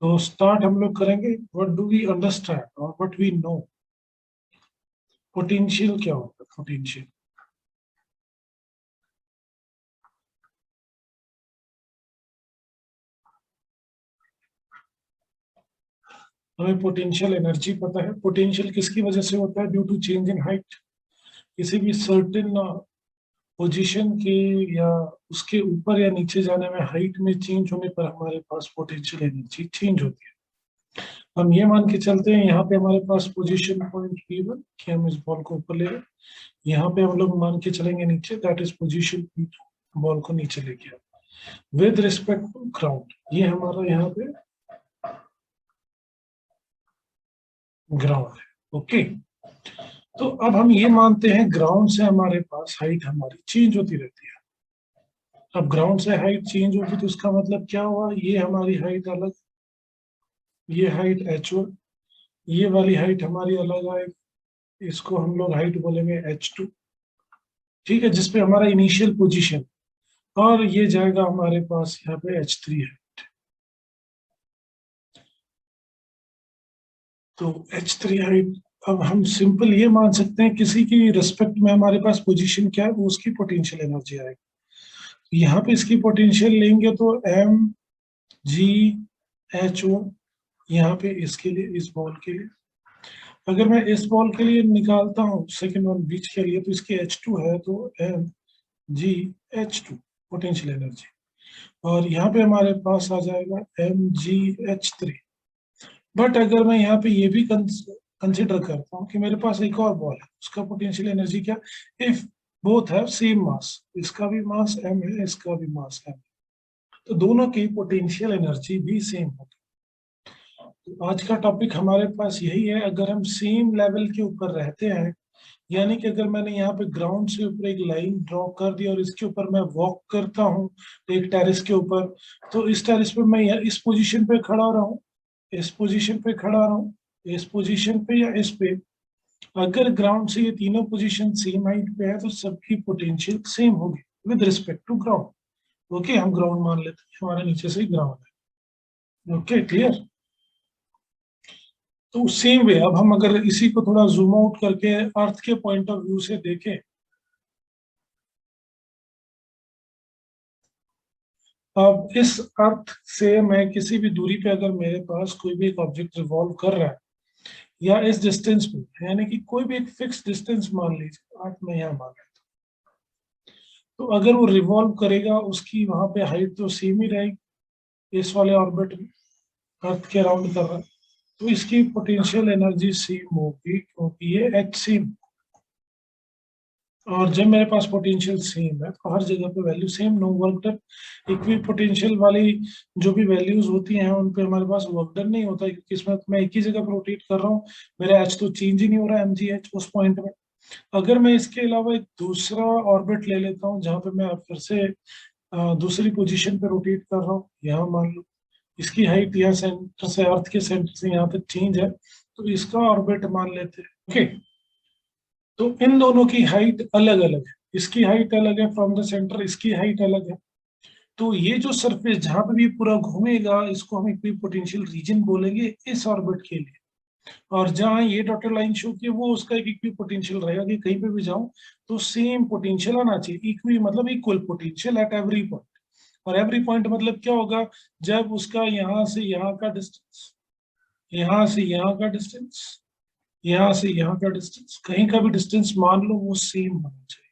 तो स्टार्ट हम लोग करेंगे व्हाट डू वी अंडरस्टैंड और व्हाट वी नो। पोटेंशियल क्या होता है? पोटेंशियल हमें पोटेंशियल एनर्जी पता है। पोटेंशियल किसकी वजह से होता है? Due to change in height. किसी भी सर्टेन पोजीशन के या उसके ऊपर या नीचे जाने में हाइट में चेंज होने पर हमारे पास पोटेंशियल एनर्जी चेंज होती है। हम ये मान के चलते हैं यहाँ पे हमारे पास पोजीशन पॉइंट P1 कि हम इस बॉल को ऊपर ले रहे हैं। यहाँ पे हम लोग मान के चलेंगे नीचे, that is position P2, ball को नीचे लेके आए विद रिस्पेक्ट टू ग्राउंड। ये हमारा यहाँ पे ग्राउंड है। ओके, तो अब हम ये मानते हैं ग्राउंड से हमारे पास हाइट हमारी चेंज होती रहती है। अब ग्राउंड से हाइट चेंज होगी तो इसका मतलब क्या हुआ? ये हमारी हाइट अलग, ये हाइट H1, ये वाली हाइट हमारी अलग आएगी। इसको हम लोग हाइट बोलेंगे H2, ठीक है, जिसपे हमारा इनिशियल पोजीशन, और ये जाएगा हमारे पास यहाँ पे H3 है। तो H3 हाइट, अब हम सिंपल ये मान सकते हैं किसी की रिस्पेक्ट में हमारे पास पोजीशन क्या है वो उसकी पोटेंशियल एनर्जी आएगी। तो यहाँ पे इसकी पोटेंशियल लेंगे तो mgH1, यहाँ पे इसके लिए, इस बॉल के लिए अगर मैं इस बॉल के लिए निकालता हूँ सेकेंड वन बीच के लिए, तो इसकी H2 है तो mgH2 पोटेंशियल एनर्जी, और यहाँ पे हमारे पास आ जाएगा mgH3। बट अगर मैं यहाँ पे ये भी कंसिडर करता हूँ कि मेरे पास एक और बॉल है, उसका पोटेंशियल एनर्जी क्या? If both have same mass, इसका भी मास m है, इसका भी मास m है, तो दोनों की पोटेंशियल एनर्जी भी सेम होगी। तो आज का टॉपिक हमारे पास यही है। अगर हम सेम लेवल के ऊपर रहते हैं, यानी कि अगर मैंने यहाँ पे ग्राउंड से ऊपर एक लाइन ड्रॉ कर दी और इसके ऊपर मैं वॉक करता हूँ एक टेरेस के ऊपर, तो इस टेरेस पे मैं इस पोजीशन पे खड़ा रहा हूँ, इस पोजीशन पे खड़ा रहा हूँ, इस पोजीशन पे या इस पे, अगर ग्राउंड से ये तीनों पोजीशन सेम हाइट पे है तो सबकी पोटेंशियल सेम होगी with respect to ground. Okay, हम ग्राउंड मान लेते हैं, हमारे नीचे से ग्राउंड है। Okay, clear? तो सेम वे अब हम अगर इसी को थोड़ा जूम आउट करके अर्थ के पॉइंट ऑफ व्यू से देखें, अब इस अर्थ से मैं किसी भी दूरी पे अगर मेरे पास कोई भी एक ऑब्जेक्ट रिवॉल्व कर रहा है या इस डिस्टेंस पे, यानी कि कोई भी एक फिक्स डिस्टेंस मान लीजिए, अर्थ में यहाँ मान लेता हूं, तो अगर वो रिवॉल्व करेगा उसकी वहां पे हाइट तो सेम ही रहेगी इस वाले ऑर्बिट में, अर्थ के अराउंड कर रहा है, तो इसकी पोटेंशियल एनर्जी सेम होगी क्योंकि ये एच सेम। और जब मेरे पास पोटेंशियल सेम है तो हर जगह पे value same, no work done. Equipotential वाली जो भी वैल्यूज होती हैं उन पे हमारे पास वर्क डन नहीं होता, क्योंकि इसमें तो मैं एक ही जगह पर रोटेट कर रहा हूँ, मेरा एच तो चेंज ही नहीं हो रहा है, mgh उस पॉइंट में। अगर मैं इसके अलावा एक दूसरा ऑर्बिट ले लेता हूँ जहाँ पे मैं फिर से दूसरी पोजीशन पे रोटेट कर रहा हूँ, यहाँ मान लो इसकी हाइट यहाँ सेंटर से, अर्थ के सेंटर से यहाँ तक चेंज है, तो इसका ऑर्बिट मान लेते हैं। ओके, तो इन दोनों की हाइट अलग अलग है, इसकी हाइट अलग है फ्रॉम द सेंटर, इसकी हाइट अलग है। तो ये जो सरफेस जहां पे भी पूरा घूमेगा इसको हम इक्विपोटेंशियल रीजन बोलेंगे इस ऑर्बिट के लिए। और जहां ये डॉटेड लाइन शो की है वो उसका एक इक्विपोटेंशियल रहेगा कि कहीं पे भी जाऊं तो सेम पोटेंशियल आना चाहिए। इक्वी मतलब equal potential at every point, और एवरी पॉइंट मतलब क्या होगा? जब उसका यहाँ से यहाँ का डिस्टेंस, यहाँ से यहाँ का डिस्टेंस, यहाँ से यहाँ का डिस्टेंस, कहीं का भी डिस्टेंस मान लो वो सेम होना चाहिए।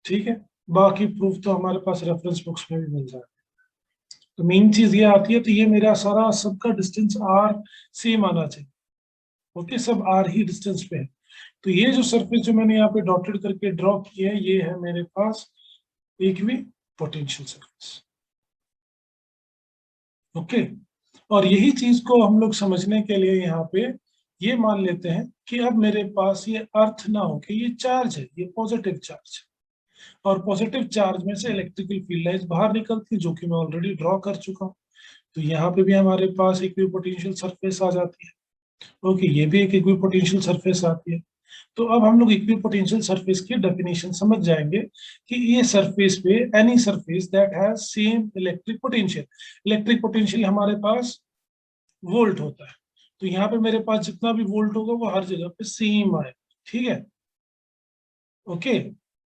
ठीक है, बाकी प्रूफ तो हमारे पास रेफरेंस बुक्स में भी मिल जाएगा। तो मेन चीज ये आती है, तो ये मेरा सारा सबका डिस्टेंस आर सेम आना चाहिए। ओके, सब आर ही डिस्टेंस पे है। तो ये जो सरफेस जो मैंने यहाँ पे डॉटेड करके ड्रॉ की है ये है मेरे पास इक्वी पोटेंशियल सरफेस। ओके, और यही चीज को हम लोग समझने के लिए यहाँ पे ये मान लेते हैं कि अब मेरे पास ये अर्थ ना हो कि ये चार्ज है, ये पॉजिटिव चार्ज है, और पॉजिटिव चार्ज में से इलेक्ट्रिकल फील्ड लाइंस बाहर निकलती है जो कि मैं ऑलरेडी ड्रॉ कर चुका हूँ। तो यहाँ पे भी हमारे पास इक्विपोटेंशियल सरफेस आ जाती है। ओके, ये भी एक इक्विपोटेंशियल सरफेस आती है। तो अब हम लोग इक्विपोटेंशियल सरफेस की डेफिनेशन समझ जाएंगे कि ये सरफेस पे any surface that has same electric potential, electric potential हमारे पास वोल्ट होता है, तो यहाँ पे मेरे पास जितना भी वोल्ट होगा वो हर जगह पे सेम आए, ठीक है, ओके,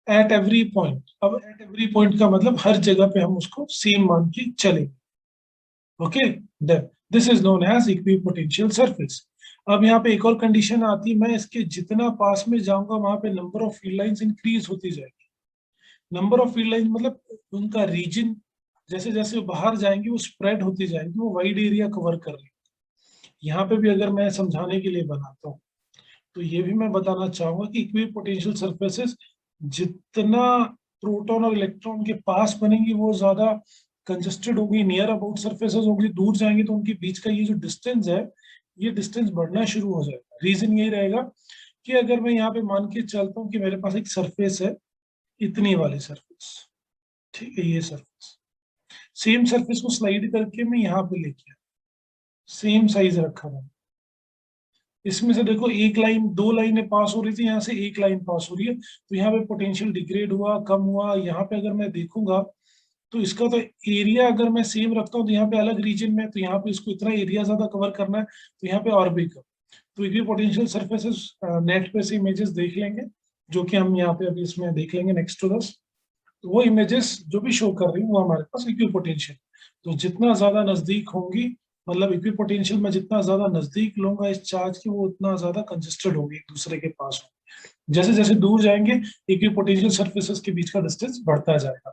एट एवरी पॉइंट। अब एट एवरी पॉइंट का मतलब हर जगह पे हम उसको सेम मान के चलेंगे, okay, then this is known as equipotential surface. अब यहाँ पे एक और कंडीशन आती है, मैं इसके जितना पास में जाऊंगा वहां पे number of field lines increase होती जाएगी। नंबर ऑफ फील्ड लाइंस मतलब उनका रीजन, जैसे जैसे बाहर जाएंगे वो स्प्रेड होती जाएंगी, वो वाइड एरिया कवर कर रही है। यहाँ पे भी अगर मैं समझाने के लिए बनाता हूँ तो ये भी मैं बताना चाहूंगा कि इक्विपोटेंशियल सरफेसेस जितना प्रोटॉन और इलेक्ट्रॉन के पास बनेंगी वो ज्यादा कंजेस्टेड होगी, नियर अबाउट सरफेसेस होंगी, दूर जाएंगे तो उनके बीच का ये जो डिस्टेंस है ये डिस्टेंस बढ़ना शुरू हो जाएगा। रीजन यही रहेगा कि अगर मैं यहाँ पे मान के चलता हूँ कि मेरे पास एक सरफेस है, इतनी वाली सरफेस, ठीक है, ये सरफेस, सेम सरफेस को स्लाइड करके मैं यहाँ पे लेके आया, सेम साइज रखा मैंने, इसमें से देखो एक लाइन, दो लाइनें पास हो रही थी, यहाँ से एक लाइन पास हो रही है, तो यहाँ पे पोटेंशियल डिग्रेड हुआ, कम हुआ। यहाँ पे अगर मैं देखूंगा तो इसका तो एरिया अगर मैं सेम रखता हूँ तो यहाँ पे अलग रीजन में, तो यहाँ पे इसको इतना एरिया ज्यादा कवर करना है, तो यहाँ पे और भी कम। तो इक्वी पोटेंशियल सर्फेसेस नेट पे से इमेजेस देख लेंगे, जो कि हम यहाँ पे अभी इसमें देख लेंगे नेक्स्ट टू दस। तो वो इमेजेस जो भी शो कर रही है वो हमारे पास इक्वी पोटेंशियल, तो जितना ज्यादा नजदीक होंगी, मतलब इक्वी पोटेंशियल में जितना ज्यादा नजदीक लूंगा इस चार्ज के, वो उतना ज्यादा कंजेस्टेड होगी, एक दूसरे के पास होंगे। जैसे जैसे दूर जाएंगे इक्वी पोटेंशियल सर्फेसेस के बीच का डिस्टेंस बढ़ता जाएगा,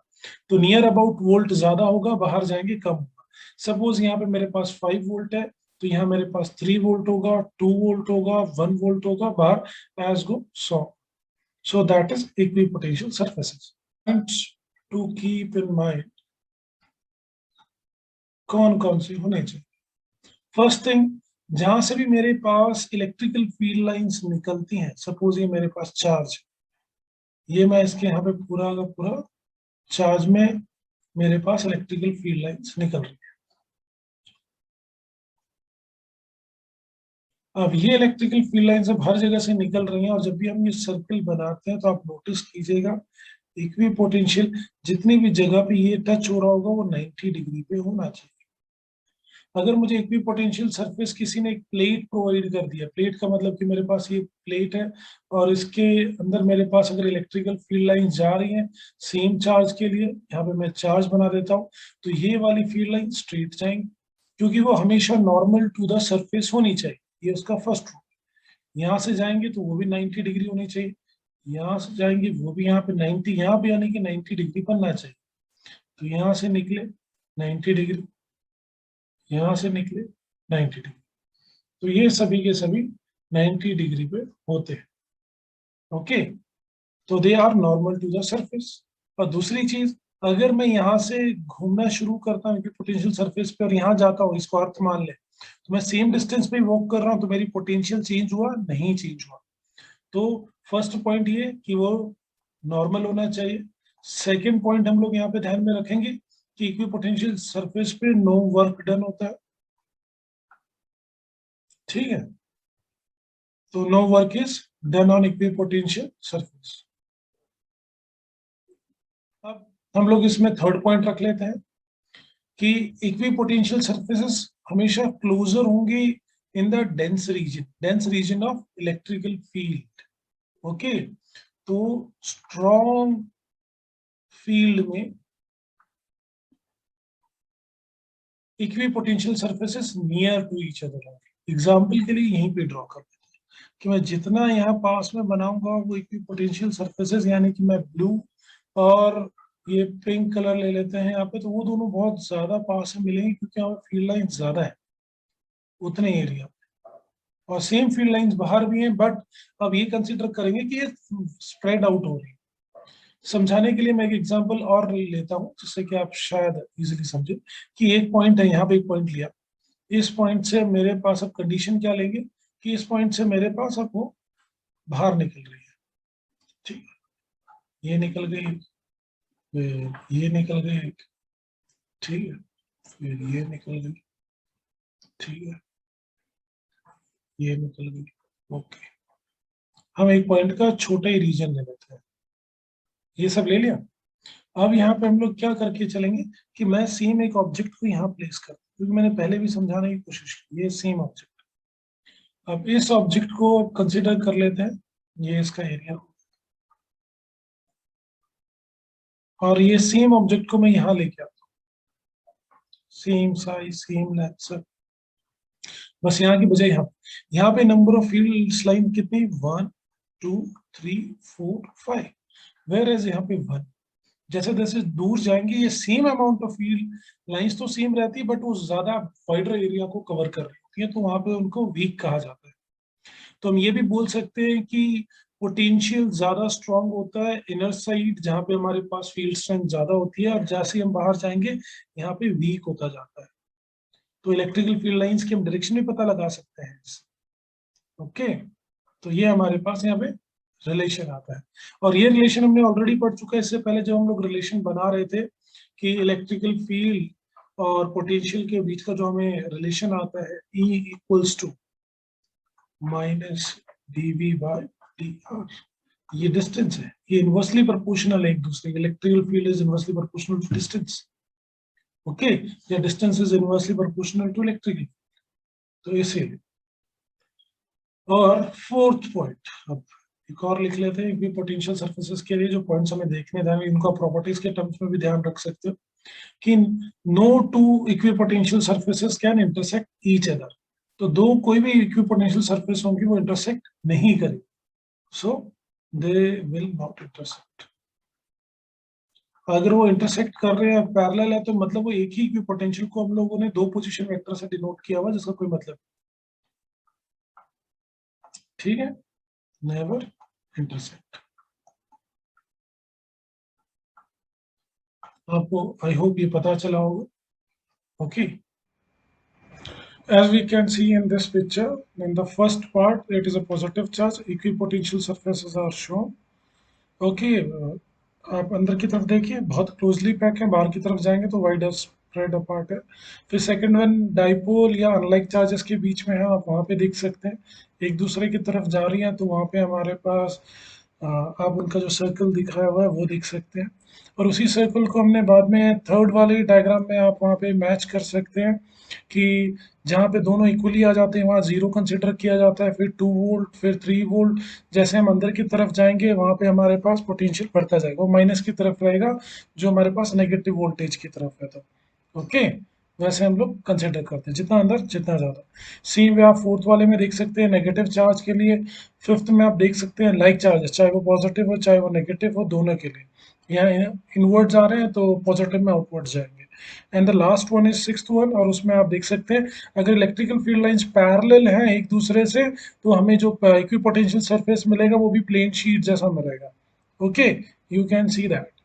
तो नियर अबाउट वोल्ट ज्यादा होगा, बाहर जाएंगे कम होगा। सपोज यहाँ पे मेरे पास 5 वोल्ट है, तो यहाँ मेरे पास 3 वोल्ट होगा, 2 वोल्ट होगा, 1 वोल्ट होगा, बाहर as go so. So that is equipotential surfaces. To keep in mind कौन कौन से होने चाहिए। फर्स्ट थिंग, जहां से भी मेरे पास इलेक्ट्रिकल फील्ड लाइंस निकलती हैं, सपोज ये मेरे पास चार्ज, ये मैं इसके यहाँ पे पूरा का पूरा चार्ज में मेरे पास इलेक्ट्रिकल फील्ड लाइंस निकल रही है। अब ये इलेक्ट्रिकल फील्ड लाइंस अब हर जगह से निकल रही हैं, और जब भी हम ये सर्कल बनाते हैं तो आप नोटिस कीजिएगा इक्वी पोटेंशियल जितनी भी जगह पे ये टच हो रहा होगा वो 90 डिग्री पे होना चाहिए। अगर मुझे इक्विपोटेंशियल सरफेस किसी ने एक प्लेट प्रोवाइड कर दिया, प्लेट का मतलब कि मेरे पास ये प्लेट है और इसके अंदर मेरे पास अगर इलेक्ट्रिकल फील्ड लाइन जा रही है सेम चार्ज के लिए, यहाँ पे मैं चार्ज बना देता हूँ, तो ये वाली फील्ड लाइन स्ट्रेट जाएंगी, क्योंकि वो हमेशा नॉर्मल टू द सरफेस होनी चाहिए। ये उसका फर्स्ट रूल। यहाँ से जाएंगे तो वो भी 90 डिग्री होनी चाहिए, यहाँ से जाएंगे वो भी यहाँ पे 90, यहाँ पे यानी कि 90 डिग्री बनना चाहिए। तो यहाँ से निकले 90 डिग्री, यहाँ से निकले 90 डिग्री, तो ये सभी के सभी 90 डिग्री पे होते हैं, ओके, तो they are normal to the surface. और दूसरी चीज, अगर मैं यहाँ से घूमना शुरू करता हूँ पोटेंशियल सरफेस पे और यहाँ जाता हूँ, इसको अर्थ मान ले, तो मैं सेम डिस्टेंस पे वॉक कर रहा हूँ, तो मेरी पोटेंशियल चेंज हुआ नहीं, चेंज हुआ। तो फर्स्ट पॉइंट ये कि वो नॉर्मल होना चाहिए। सेकेंड पॉइंट हम लोग यहाँ पे ध्यान में रखेंगे कि इक्वी पोटेंशियल सरफेस पे नो वर्क डन होता है, ठीक है, तो no work is done on equipotential surface. अब हम लोग इसमें थर्ड पॉइंट रख लेते हैं कि इक्विपोटेंशियल सरफेसेस हमेशा क्लोजर होंगी in the dense region of electrical field, okay, तो स्ट्रॉन्ग फील्ड में equipotential surfaces near to each other होंगे। एग्जाम्पल के लिए यहीं पे ड्रॉ कर देते हैं कि मैं जितना यहाँ पास में बनाऊंगा वो इक्विपोटेंशियल सरफेसेस, यानी कि मैं ब्लू और ये पिंक कलर ले लेते हैं यहाँ पे, तो वो दोनों बहुत ज्यादा पास में मिलेंगे क्योंकि यहाँ फील्ड लाइन ज्यादा है उतने एरिया, और सेम फील्ड लाइंस बाहर भी हैं, बट अब ये कंसिडर करेंगे कि ये स्प्रेड आउट हो रही है। समझाने के लिए मैं एक एग्जांपल और लेता हूँ जिससे कि आप शायद इजीली समझे कि एक पॉइंट है, यहाँ पे एक पॉइंट लिया, इस पॉइंट से मेरे पास अब कंडीशन क्या लेंगे कि इस पॉइंट से मेरे पास अब वो बाहर निकल रही है, ठीक है, ये निकल गई, फिर ये निकल गई, ठीक है, फिर ये निकल गई, ठीक है, ये निकल गई, ओके। हम एक पॉइंट का छोटा ही रीजन ले लेते हैं। ये सब ले लिया। अब यहाँ पे हम लोग क्या करके चलेंगे कि मैं सेम एक ऑब्जेक्ट को यहाँ प्लेस कर, क्योंकि मैंने पहले भी समझाने की कोशिश की, ये सेम ऑब्जेक्ट। अब इस ऑब्जेक्ट को कंसिडर कर लेते हैं, ये इसका एरिया, और ये सेम ऑब्जेक्ट को मैं यहाँ लेके आता हूँ, सेम साइज सेम लेंथ सब, बस यहाँ की बजाय यहाँ पे नंबर ऑफ फील्ड लाइन कितनी, 1 2 3 4 5, वेयर एज यहाँ पे 1। जैसे जैसे दूर जाएंगे ये same amount of field lines तो सेम रहती है, बट वो ज्यादा वाइडर एरिया को कवर कर रही होती है, तो वहां पे उनको वीक कहा जाता है। तो हम ये भी बोल सकते हैं कि पोटेंशियल ज्यादा स्ट्रांग होता है इनर साइड, जहाँ पे हमारे पास फील्ड स्ट्रेंथ ज्यादा होती है, और जैसे ही हम बाहर जाएंगे यहाँ पे वीक होता जाता है। तो इलेक्ट्रिकल फील्ड लाइंस की हम डायरेक्शन भी पता लगा सकते हैं। ओके, तो ये हमारे पास यहाँ पे रिलेशन आता है, और ये रिलेशन हमने ऑलरेडी पढ़ चुका है इससे पहले, जब हम लोग रिलेशन बना रहे थे कि इलेक्ट्रिकल फील्ड और पोटेंशियल के बीच का जो हमें रिलेशन आता है, E equals to minus dV by dr। ये डिस्टेंस है, ये इनवर्सली प्रोपोर्शनल है एक दूसरे के, electrical field is inversely proportional to distance. Okay, या distance is inversely proportional to electrical, तो इसीलिए। और फोर्थ पॉइंट, अब एक और लिख लेते हैं, कि पोटेंशियल सरफेसेस के लिए जो पॉइंट्स हमें देखने हैं, इनको प्रॉपर्टीज के टर्म्स में भी ध्यान रख सकते हो कि no two equipotential surfaces can intersect each other. तो दो कोई भी इक्विपोटेंशियल सरफेस होंगी वो इंटरसेक्ट नहीं करेगी, सो दे विल नॉट इंटरसेक्ट। अगर वो इंटरसेक्ट कर रहे हैं पैरेलल है, तो मतलब वो एक ही इक्विपोटेंशियल को हम लोगों ने दो पोजीशन वेक्टर से डिनोट किया हुआ, जिसका कोई मतलब, ठीक है, नेवर इंटरसेक्ट। आपको आई होप ये पता चला होगा। Okay, as we can see in this picture, in the first part it is a positive charge, equipotential surfaces are shown। Okay, आप अंदर की तरफ देखिए, बहुत क्लोजली पैक है, बाहर की तरफ जाएंगे तो वाइडर स्प्रेड अपार्ट है। फिर सेकंड वन, डाइपोल या अनलाइक चार्जेस के बीच में है, आप वहाँ पे देख सकते हैं एक दूसरे की तरफ जा रही हैं, तो वहाँ पे हमारे पास आप उनका जो सर्कल दिखाया हुआ है वो देख सकते हैं। और उसी सर्कल को हमने बाद में थर्ड वाले डायग्राम में आप वहाँ पे मैच कर सकते हैं, कि जहाँ पे दोनों इक्वली आ जाते हैं वहाँ जीरो कंसिडर किया जाता है, फिर 2 वोल्ट, फिर 3 वोल्ट। जैसे हम अंदर की तरफ जाएंगे वहाँ पे हमारे पास पोटेंशियल बढ़ता जाएगा, वो माइनस की तरफ रहेगा, जो हमारे पास नेगेटिव वोल्टेज की तरफ है। तो ओके, वैसे हम लोग कंसिडर करते हैं, जितना अंदर जितना ज़्यादा। सेम वे आप फोर्थ वाले में देख सकते हैं नेगेटिव चार्ज के लिए। फिफ्थ में आप देख सकते हैं लाइक चार्जेस, चाहे वो पॉजिटिव हो चाहे वो नेगेटिव हो, दोनों के लिए। यहाँ इनवर्ड जा रहे हैं तो पॉजिटिव में आउटवर्ड जाएंगे। And the last one is sixth one, और उसमें आप देख सकते हैं अगर इलेक्ट्रिकल फील्ड लाइंस पैरेलल हैं एक दूसरे से, तो हमें जो इक्विपोटेंशियल सरफेस मिलेगा वो भी प्लेन शीट जैसा मिलेगा। Okay, you can see that.